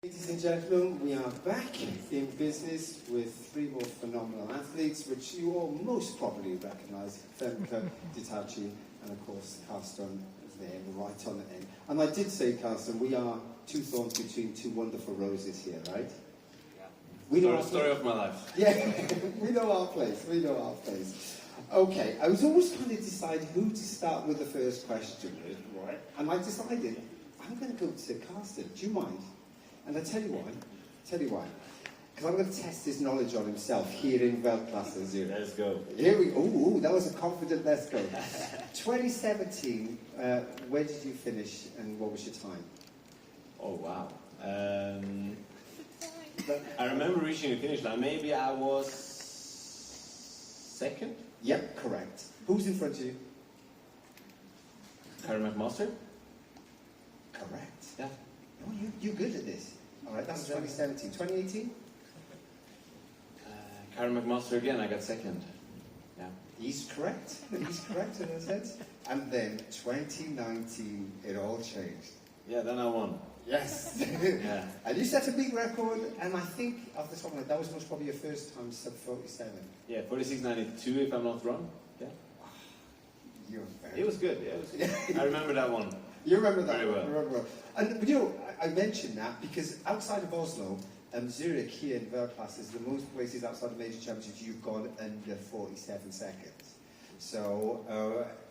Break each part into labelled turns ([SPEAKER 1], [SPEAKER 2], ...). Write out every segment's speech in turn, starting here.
[SPEAKER 1] Ladies and gentlemen, we are back in business with three more phenomenal athletes, which you all most probably recognise: Femke, Ditaji, and of course Karsten there, right on the end. And I did say, Karsten, we are two thorns between two wonderful roses here, right?
[SPEAKER 2] Yeah.
[SPEAKER 1] We know
[SPEAKER 2] Story of my life.
[SPEAKER 1] Yeah, we know our place. We know our place. Okay, I was always trying to decide who to start with the first question with, right? And I decided I'm going to go to Karsten. Do you mind? And I tell you why. Because I'm going to test his knowledge on himself here in Weltklasse Zürich.
[SPEAKER 2] Let's go.
[SPEAKER 1] Here we go. Ooh, that was a confident let's go. 2017, where did you finish and what was your time?
[SPEAKER 2] Oh, wow. I remember reaching the finish line. Maybe I was second?
[SPEAKER 1] Yep, correct. Who's in front of you?
[SPEAKER 2] Karen McMaster?
[SPEAKER 1] Correct.
[SPEAKER 2] Yeah.
[SPEAKER 1] Oh, you're good at this. All right, that's 2017. 2018?
[SPEAKER 2] Karen McMaster again, I got second. Yeah.
[SPEAKER 1] He's correct. He's correct in a sense. And then 2019, it all changed.
[SPEAKER 2] Yeah, then I won.
[SPEAKER 1] Yes.
[SPEAKER 2] Yeah.
[SPEAKER 1] And you set a big record, and I think, off the top of my head, that was most probably your first time sub 47.
[SPEAKER 2] Yeah, 46.92 if I'm not wrong. Yeah.
[SPEAKER 1] You're very
[SPEAKER 2] It was good. Yeah, it was good. I remember that one.
[SPEAKER 1] You remember that?
[SPEAKER 2] Very well.
[SPEAKER 1] You remember well. And you know, I mentioned that because outside of Oslo, Zürich here in Weltklasse is the most places outside of major championships you've gone under 47 seconds. So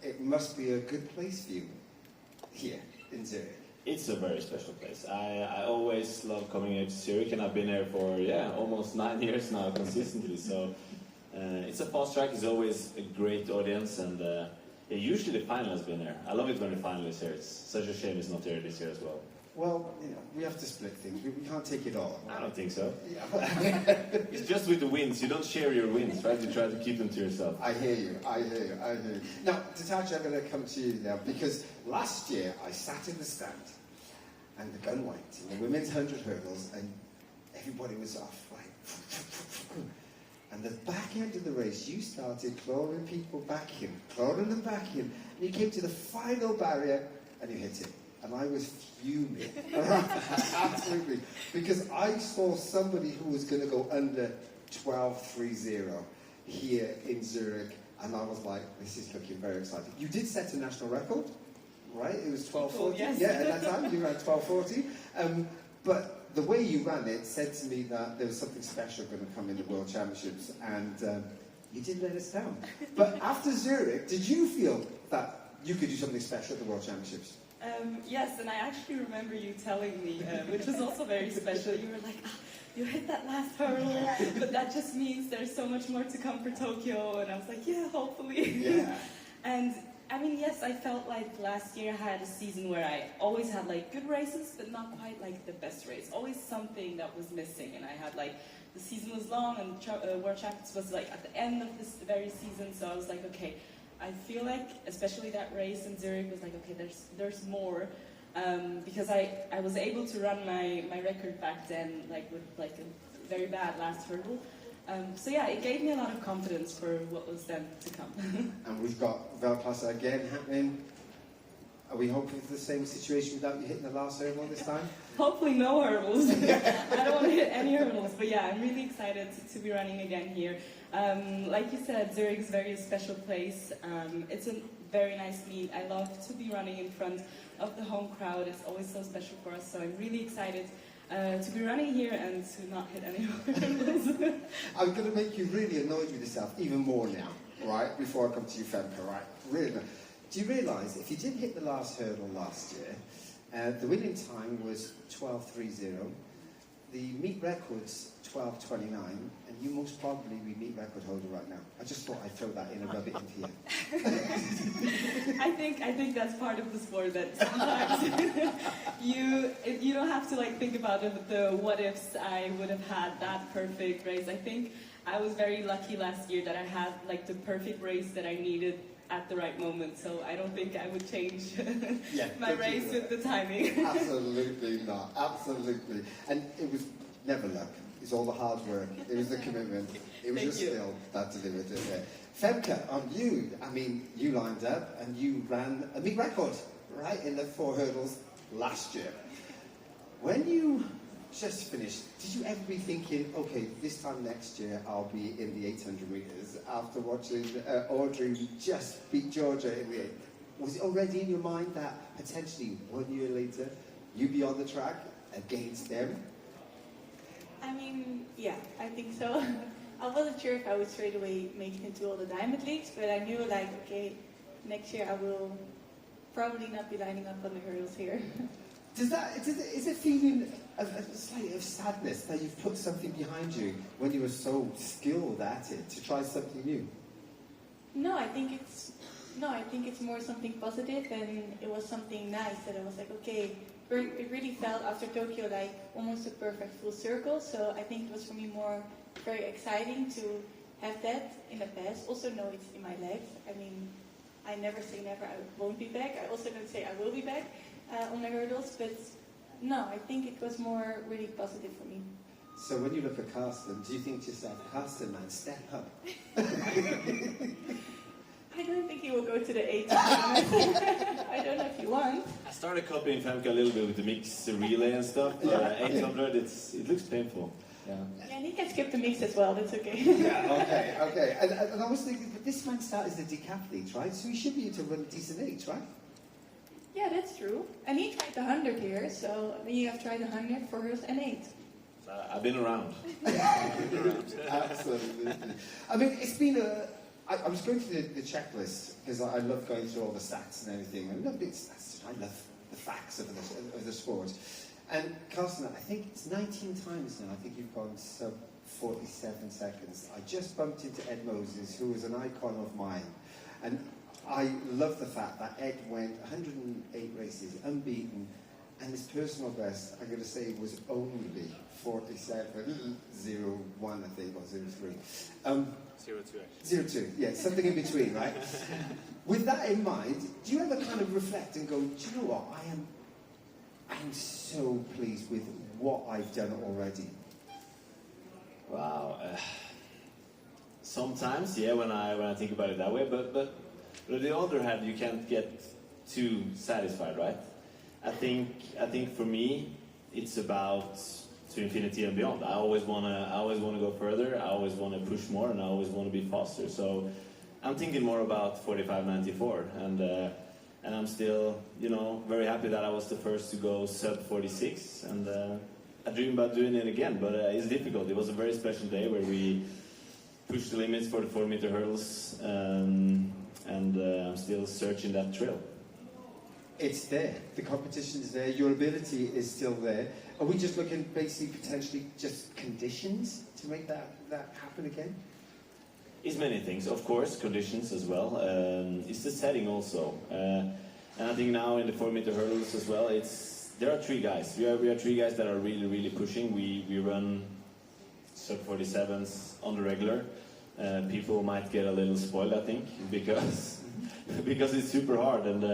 [SPEAKER 1] it must be a good place for you here in Zürich.
[SPEAKER 2] It's a very special place. I always love coming here to Zürich, and I've been here for almost 9 years now consistently. So it's a fast track. It's always a great audience, and usually the final has been here. I love it when the final is here. It's such a shame it's not here this year as well.
[SPEAKER 1] Well, you know, we have to split things. We can't take it all.
[SPEAKER 2] I don't think so.
[SPEAKER 1] Yeah.
[SPEAKER 2] It's just with the wins. You don't share your wins, right? You try to keep them to yourself.
[SPEAKER 1] I hear you. Now, Ditaji, I'm going to come to you now because last year I sat in the stand and the gun went in the women's 100 hurdles and everybody was off, right? And the back end of the race, you started clawing people back in, clawing them back in, and you came to the final barrier and you hit it. And I was fuming, absolutely, because I saw somebody who was going to go under 12.30 here in Zurich, and I was like, this is looking very exciting. You did set a national record, right? It was 12.40.
[SPEAKER 3] Yes.
[SPEAKER 1] Yeah, at that time you ran 12.40. But the way you ran it said to me that there was something special going to come in the World Championships, and you didn't let us down. But after Zurich, did you feel that you could do something special at the World Championships?
[SPEAKER 3] Yes, and I actually remember you telling me, which was also very special, you were like, you hit that last hurdle, but that just means there's so much more to come for Tokyo, and I was like, yeah, hopefully.
[SPEAKER 1] Yeah.
[SPEAKER 3] And I mean, yes, I felt like last year I had a season where I always had like good races, but not quite like the best race. Always something that was missing, and I had like, the season was long, and World Championships was like at the end of this very season, so I was like, okay, I feel like, especially that race in Zurich was like, okay, there's more, because I was able to run my record back then, like with like a very bad last hurdle. So yeah, it gave me a lot of confidence for what was then to come.
[SPEAKER 1] And we've got Weltklasse again happening. Are we hoping for the same situation without you hitting the last hurdle this time?
[SPEAKER 3] Hopefully no hurdles. I don't want to hit any hurdles, but yeah, I'm really excited to be running again here. Like you said, Zurich is a very special place. It's a very nice meet. I love to be running in front of the home crowd. It's always so special for us, so I'm really excited to be running here and to not hit any hurdles.
[SPEAKER 1] I'm going to make you really annoyed with yourself even more now, right? Before I come to you, Femke, right? Really. Do you realise if you did hit the last hurdle last year, the winning time was 12.30, the meet record's 12.29, and you most probably be meet record holder right now. I just thought I'd throw that in and rub it into you.
[SPEAKER 3] I think that's part of the sport, that sometimes you don't have to like think about the what ifs. I would have had that perfect race. I think I was very lucky last year that I had like the perfect race that I needed at the right moment, so I don't think I would change my race with the timing.
[SPEAKER 1] Absolutely not, absolutely. And it was never luck. It's all the hard work. It was the commitment. It was just skill that delivered it there. Femke, on you. I mean, you lined up and you ran a big record, right, in the 4 hurdles last year. When you just finished, did you ever be thinking, okay, this time next year I'll be in the 800 metres after watching Audrey just beat Georgia in the 8? Was it already in your mind that potentially 1 year later you'd be on the track against them?
[SPEAKER 4] I mean, yeah, I think so. I wasn't sure if I would straight away make it into all the Diamond Leagues, but I knew, like, okay, next year I will probably not be lining up on the hurdles here.
[SPEAKER 1] Is it feeling slightly of sadness that you've put something behind you when you were so skilled at it to try something new?
[SPEAKER 4] No, I think it's more something positive, and it was something nice that I was like, okay, it really felt after Tokyo like almost a perfect full circle. So I think it was for me more very exciting to have that in the past. Also know it's in my legs. I mean, I never say never, I won't be back. I also don't say I will be back on the hurdles, but no, I think it was more really positive for me.
[SPEAKER 1] So when you look at Karsten, do you think to yourself, Karsten, man, step up?
[SPEAKER 4] I don't think he will go to the 8. I don't know if you want.
[SPEAKER 2] I started copying Femke a little bit with the mix relay and stuff, but 800, it looks painful. Yeah.
[SPEAKER 4] Yeah, and he can skip the mix as well, that's okay.
[SPEAKER 1] Yeah, okay. And I was thinking, but this man started as a decathlete, right? So he should be able to run a decent 8, right?
[SPEAKER 4] Yeah, that's true. And he tried the 100 here, so you have tried the 100 for hers and 8.
[SPEAKER 2] I've been around.
[SPEAKER 1] Absolutely. I mean, it's been I was going through the checklist because I love going through all the stats and everything. I love the stats. I love the facts of the sport. And Karsten, I think it's 19 times now. I think you've gone sub 47 seconds. I just bumped into Ed Moses, who is an icon of mine, and I love the fact that Ed went 108 races unbeaten, and his personal best, I'm going to say, was only 47.01, I think, or 03.
[SPEAKER 2] 02, actually.
[SPEAKER 1] 02, yeah, something in between, right? With that in mind, do you ever kind of reflect and go, do you know what, I'm so pleased with what I've done already?
[SPEAKER 2] Wow. Sometimes, yeah, when I think about it that way, but on the other hand, you can't get too satisfied, right? I think for me, it's about to infinity and beyond. I always wanna go further. I always wanna push more, and I always wanna be faster. So I'm thinking more about 45.94, and I'm still, very happy that I was the first to go sub 46, and I dream about doing it again. But it's difficult. It was a very special day where we pushed the limits for the 4-meter hurdles, and I'm still searching that trail.
[SPEAKER 1] It's there. The competition is there. Your ability is still there. Are we just looking basically potentially just conditions to make that happen again?
[SPEAKER 2] It's many things, of course, conditions as well. It's the setting also, and I think now in the 4-meter hurdles as well. There are 3 guys. We are 3 guys that are really pushing. We run sub 47s on the regular. People might get a little spoiled, I think, because it's super hard and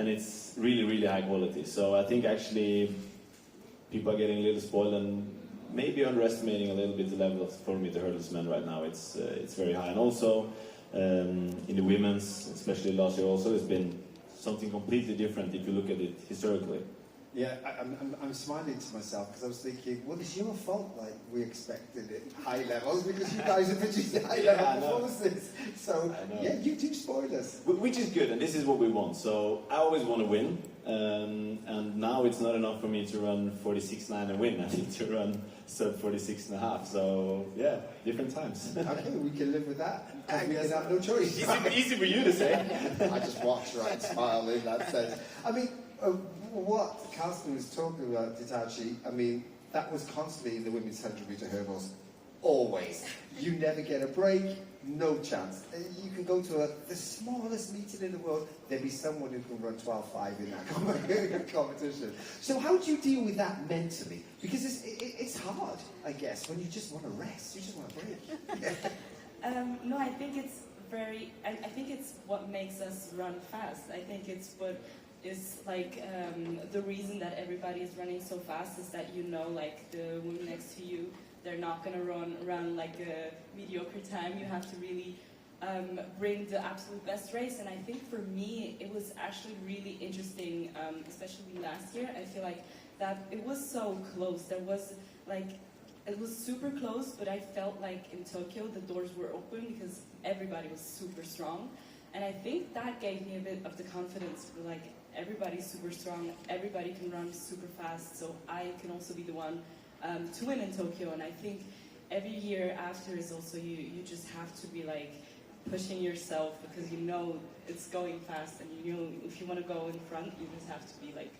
[SPEAKER 2] it's really high quality. So I think actually people are getting a little spoiled and maybe underestimating a little bit the level of 4-meter hurdles men right now. It's very high, and also in the women's, especially last year, also it's been something completely different if you look at it historically.
[SPEAKER 1] Yeah, I'm smiling to myself because I was thinking, well, it's your fault. Like we expected it high levels because you guys are producing high level performances. So yeah, you do spoil us,
[SPEAKER 2] which is good, and this is what we want. So I always want to win, and now it's not enough for me to run 46.9 and win. I need to run sub 46.5. So yeah, different times.
[SPEAKER 1] Okay, we can live with that. I guess I have no choice.
[SPEAKER 2] Easy for you to say.
[SPEAKER 1] I just watch, right, smile in that sense. I mean. What Karsten was talking about, Ditaji, I mean, that was constantly in the women's 100-meter hurdles. Always. You never get a break, no chance. You can go to the smallest meeting in the world, there'll be someone who can run 12.5 in that competition. So how do you deal with that mentally? Because it's hard, I guess, when you just want to rest, you just want to break.
[SPEAKER 3] No, I think it's I think it's what makes us run fast. I think it's what is like the reason that everybody is running so fast is that like the woman next to you, they're not going to run like a mediocre time. You have to really bring the absolute best race. And I think for me, it was actually really interesting, especially last year. I feel like that it was so close. There was like, it was super close, but I felt like in Tokyo the doors were open because everybody was super strong. And I think that gave me a bit of the confidence, like everybody's super strong, everybody can run super fast, so I can also be the one to win in Tokyo. And I think every year after is also you just have to be like pushing yourself because you know it's going fast, and you know if you want to go in front, you just have to be like,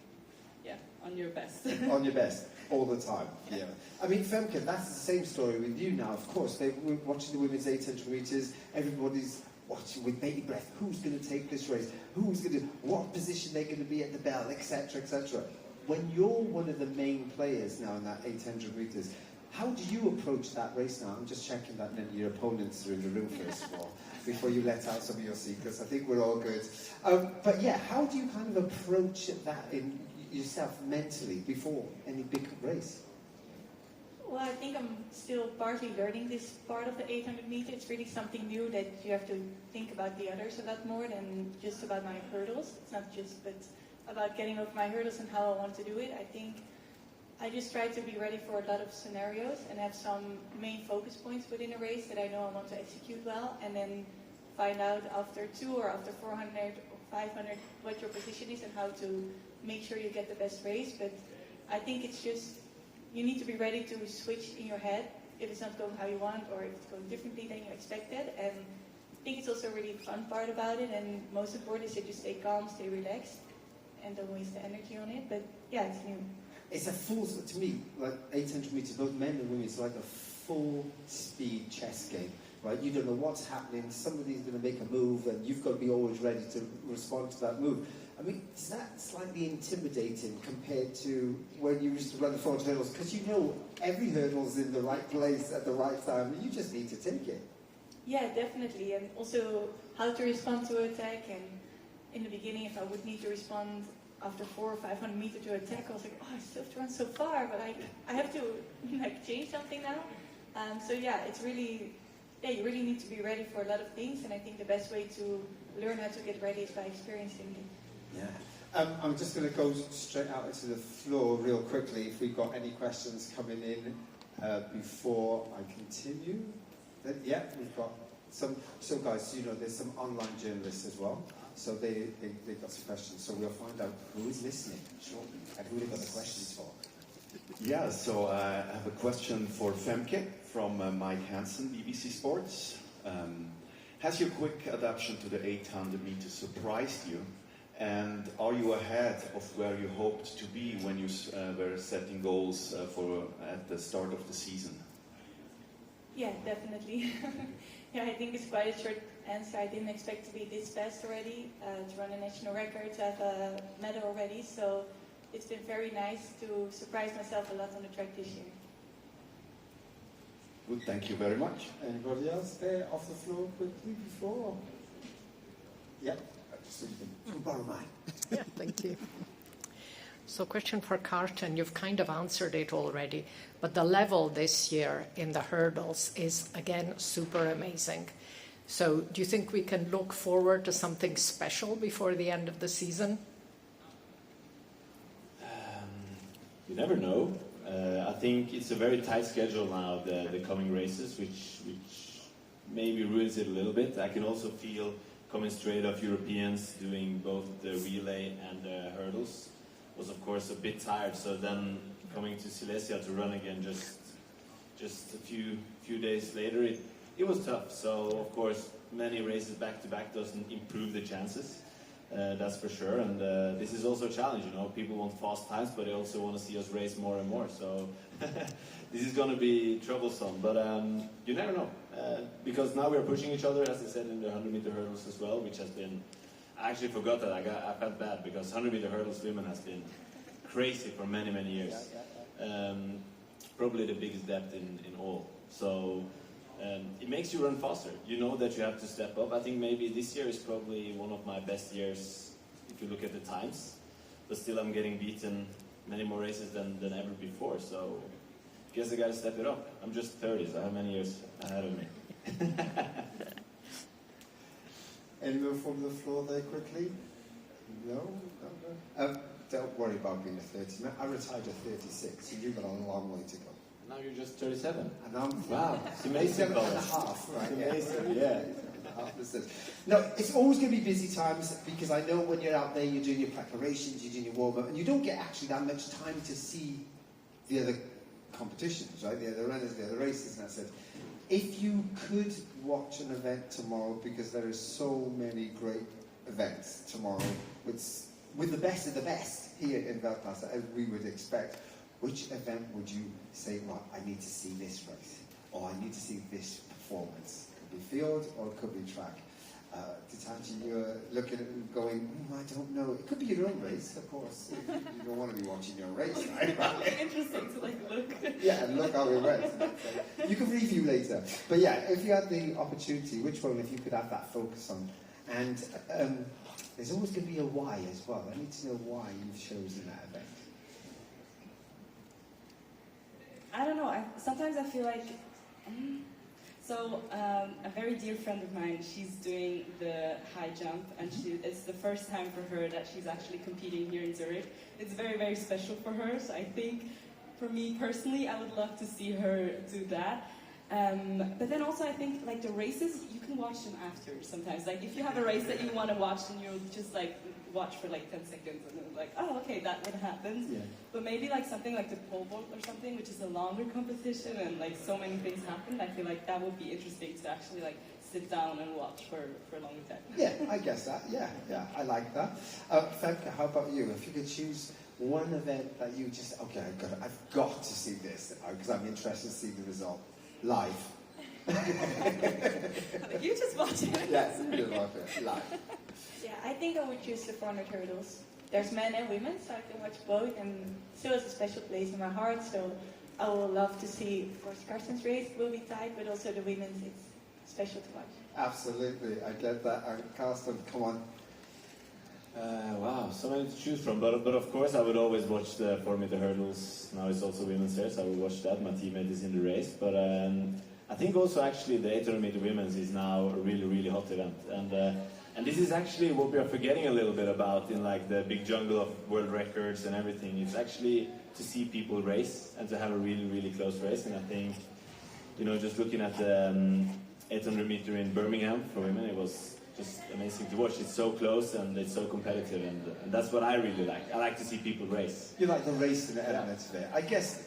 [SPEAKER 3] yeah, on your best.
[SPEAKER 1] On your best, all the time. Yeah. I mean, Femke, that's the same story with you now. Of course, we're watching the women's 800 meters. Everybody's watching with bated breath. Who's going to take this race? Who's going to? What position they're going to be at the bell, etc., etc. When you're one of the main players now in that 800 meters, how do you approach that race now? I'm just checking that none of your opponents are in the room first of all, before you let out some of your secrets. I think we're all good. But yeah, how do you kind of approach that in yourself mentally before any big race?
[SPEAKER 4] Well, I think I'm still partly learning this part of the 800 meters. It's really something new that you have to think about the others a lot more than just about my hurdles. It's not just but about getting over my hurdles and how I want to do it. I think I just try to be ready for a lot of scenarios and have some main focus points within a race that I know I want to execute well, and then find out after 2 or after 400 or 500 what your position is and how to make sure you get the best race. But I think it's just, you need to be ready to switch in your head if it's not going how you want or if it's going differently than you expected. And I think it's also a really fun part about it, and most important is that you stay calm, stay relaxed, and don't waste the energy on it. But yeah, it's new.
[SPEAKER 1] It's a full, to me, like 800 meters, both men and women, it's like a full speed chess game, right? You don't know what's happening, somebody's going to make a move and you've got to be always ready to respond to that move. I mean, is that slightly intimidating compared to when you used to run the 400 hurdles? Because you know every hurdle's in the right place at the right time, and you just need to take it.
[SPEAKER 4] Yeah, definitely. And also how to respond to attack. And in the beginning, if I would need to respond after 400 or 500 meters to attack, I was like, oh, I still have to run so far, but I have to like change something now. So yeah, it's really, yeah, you really need to be ready for a lot of things. And I think the best way to learn how to get ready is by experiencing it.
[SPEAKER 1] Yeah. I'm just going to go straight out into the floor real quickly if we've got any questions coming in before I continue. Yeah, we've got some. So guys, you know, there's some online journalists as well. So they've got some questions. So we'll find out who is listening shortly and who they've got the questions for.
[SPEAKER 5] Yeah, so I have a question for Femke from Mike Hansen, BBC Sports. Has your quick adaptation to the 800 meters surprised you? And are you ahead of where you hoped to be when you were setting goals at the start of the season?
[SPEAKER 4] Yeah, definitely. Yeah, I think it's quite a short answer. I didn't expect to be this fast already, to run a national record, to have a medal already. So it's been very nice to surprise myself a lot on the track this year.
[SPEAKER 5] Good, thank you very much.
[SPEAKER 1] Anybody else there off the floor quickly before? Yep. So you can borrow mine.
[SPEAKER 6] Yeah, thank you. So question for Karsten, you've kind of answered it already, but the level this year in the hurdles is, again, super amazing. So do you think we can look forward to something special before the end of the season?
[SPEAKER 2] You never know. I think it's a very tight schedule now, the coming races, which maybe ruins it a little bit. I can also feel coming straight off Europeans doing both the relay and the hurdles was of course a bit tired. So then coming to Silesia to run again just a few days later, it was tough. So of course many races back to back doesn't improve the chances. That's for sure. And this is also a challenge. You know, people want fast times, but they also want to see us race more and more. So this is going to be troublesome. But you never know. Because now we're pushing each other, as I said, in the 100-meter hurdles as well, which has been, I actually forgot that. I felt bad because 100-meter hurdles women has been crazy for many, many years. Probably the biggest depth in all. So it makes you run faster. You know that you have to step up. I think maybe this year is probably one of my best years if you look at the times. But still I'm getting beaten many more races than ever before. So I guess I got to step it up. I'm just 30, so I have many years ahead of me.
[SPEAKER 1] Anyone from the floor there quickly? No? don't worry about being a 30. I retired at 36, so you've got a long way to go.
[SPEAKER 2] Now you're just 37.
[SPEAKER 1] And I'm
[SPEAKER 2] Wow, it's amazing.
[SPEAKER 1] 37 and a half, right?
[SPEAKER 2] It's amazing, yeah.
[SPEAKER 1] No, it's always going to be busy times because I know when you're out there, you're doing your preparations, you're doing your warm-up, and you don't get actually that much time to see the other competitions, right? The other runners, the other races, and that's it. If you could watch an event tomorrow, because there are so many great events tomorrow with the best of the best here in Weltklasse, as we would expect, which event would you say, well, I need to see this race, or I need to see this performance? It could be field, or it could be track. Ditaji, you're looking at it and going, I don't know. It could be your own race, of course. You don't want to be watching your own race, right?
[SPEAKER 3] Interesting to like look.
[SPEAKER 1] Yeah, and look how it went. You can review later. But yeah, if you had the opportunity, which one, if you could have that focus on? And there's always going to be a why as well. I need to know why you've chosen that event.
[SPEAKER 3] I don't know. Sometimes I feel like... So a very dear friend of mine, she's doing the high jump, and it's the first time for her that she's actually competing here in Zurich. It's very, very special for her. So I think, for me personally, I would love to see her do that. But then also I think like the races, you can watch them after sometimes. Like if you have a race that you want to watch, and you'll just like watch for like 10 seconds and then like, oh, okay, that would happen.
[SPEAKER 1] Yeah.
[SPEAKER 3] But maybe like something like the pole vault or something, which is a longer competition and like so many things happen. I feel like that would be interesting to actually like sit down and watch for a long time.
[SPEAKER 1] Yeah, I guess that. Yeah, I like that. Femke, how about you? If you could choose one event that you just, okay, I've got to see this because I'm interested to see the result live.
[SPEAKER 3] You just watch it.
[SPEAKER 1] Yes, you watch it live.
[SPEAKER 4] Yeah, I think I would choose the 400 hurdles. There's men and women, so I can watch both, and still has a special place in my heart. So I will love to see, of course, Karsten's race will be tight, but also the women's, it's special to watch.
[SPEAKER 1] Absolutely, I get that. Karsten, come on.
[SPEAKER 2] Wow, so many to choose from, but of course I would always watch the 4-meter hurdles. Now it's also women's race, I will watch that. My teammate is in the race, but I think also actually the 800-meter women's is now a really, really hot event, and this is actually what we are forgetting a little bit about in like the big jungle of world records and everything. It's actually to see people race and to have a really, really close race. And I think, you know, just looking at the 800-meter in Birmingham for women, it was just amazing to watch. It's so close and it's so competitive, and that's what I really like. I like to see people race.
[SPEAKER 1] You like the race and the elements of it. I guess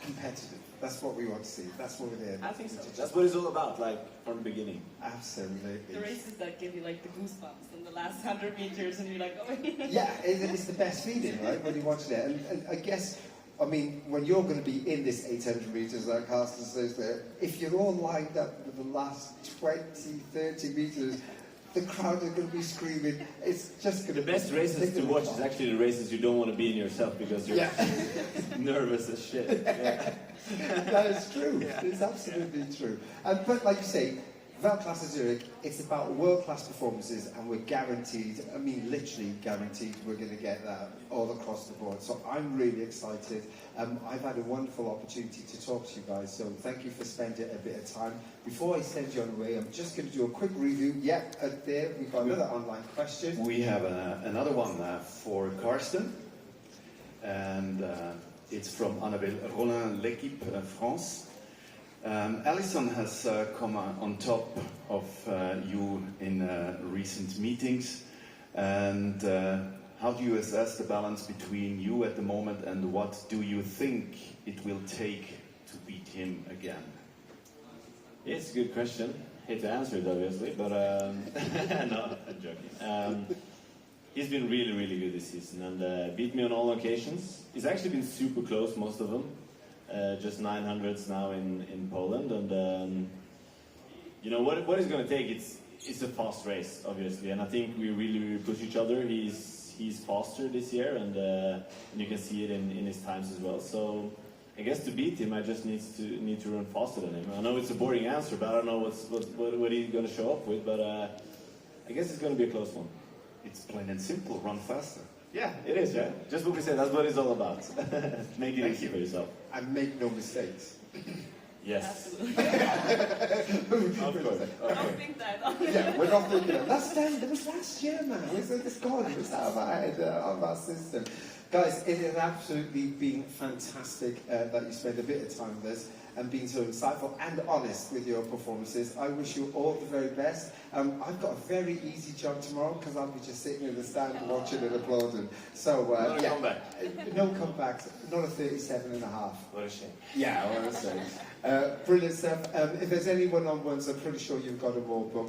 [SPEAKER 1] competitive. That's what we want to see. That's what we're there.
[SPEAKER 2] I think so. That's what it's all about, like, from the beginning.
[SPEAKER 1] Absolutely.
[SPEAKER 3] The races that give you like the goosebumps in the last 100 meters, and you're like, oh.
[SPEAKER 1] Yeah, it's the best feeling, right, when you watch it. And I guess, I mean, when you're going to be in this 800 meters, like Karsten says there, if you're all lined up with the last 20, 30 meters, the crowd are going to be screaming. It's just going to be...
[SPEAKER 2] The best races to watch is actually the races you don't want to be in yourself because you're nervous as shit. Yeah.
[SPEAKER 1] That is true. Yeah. It's absolutely true. But like you say, Weltklasse Zurich, it's about world-class performances, and we're guaranteed, I mean literally guaranteed, we're going to get that all across the board. So I'm really excited. I've had a wonderful opportunity to talk to you guys, so thank you for spending a bit of time. Before I send you on the way, I'm just going to do a quick review. Yep, there we've got another online question.
[SPEAKER 5] We have another one for Karsten, and it's from Annabelle Rollin, L'Equipe France. Alison has come on top of you in recent meetings, and how do you assess the balance between you at the moment, and what do you think it will take to beat him again?
[SPEAKER 2] It's a good question. Hate to answer it, obviously, but no, I'm joking. He's been really, really good this season, and beat me on all occasions. He's actually been super close, most of them. Just 900s now in Poland, and you know what it's going to take. It's a fast race, obviously, and I think we really push each other. He's faster this year, and you can see it in his times as well. So I guess to beat him, I just need to run faster than him. I know it's a boring answer, but I don't know what he's going to show up with. But I guess it's going to be a close one.
[SPEAKER 5] It's plain and simple. Run faster.
[SPEAKER 2] Yeah, it is, yeah. Just what we said, that's what it's all about. Make it easy for yourself.
[SPEAKER 1] And make no mistakes.
[SPEAKER 2] Yes.
[SPEAKER 3] Absolutely.
[SPEAKER 2] Of course.
[SPEAKER 3] Don't think that.
[SPEAKER 1] Yeah, we're not thinking of that. That was last year, man. It's gone. It's out of our head, out of our system. Guys, it has absolutely been fantastic that you spent a bit of time with us and been so insightful and honest with your performances. I wish you all the very best. I've got a very easy job tomorrow because I'll be just sitting in the stand watching and applauding. So,
[SPEAKER 2] Not a
[SPEAKER 1] yeah.
[SPEAKER 2] comeback.
[SPEAKER 1] No comebacks, not a 37 and a half.
[SPEAKER 2] What a shame.
[SPEAKER 1] Yeah, honestly. Brilliant stuff. If there's any one-on-ones, I'm pretty sure you've got them all booked.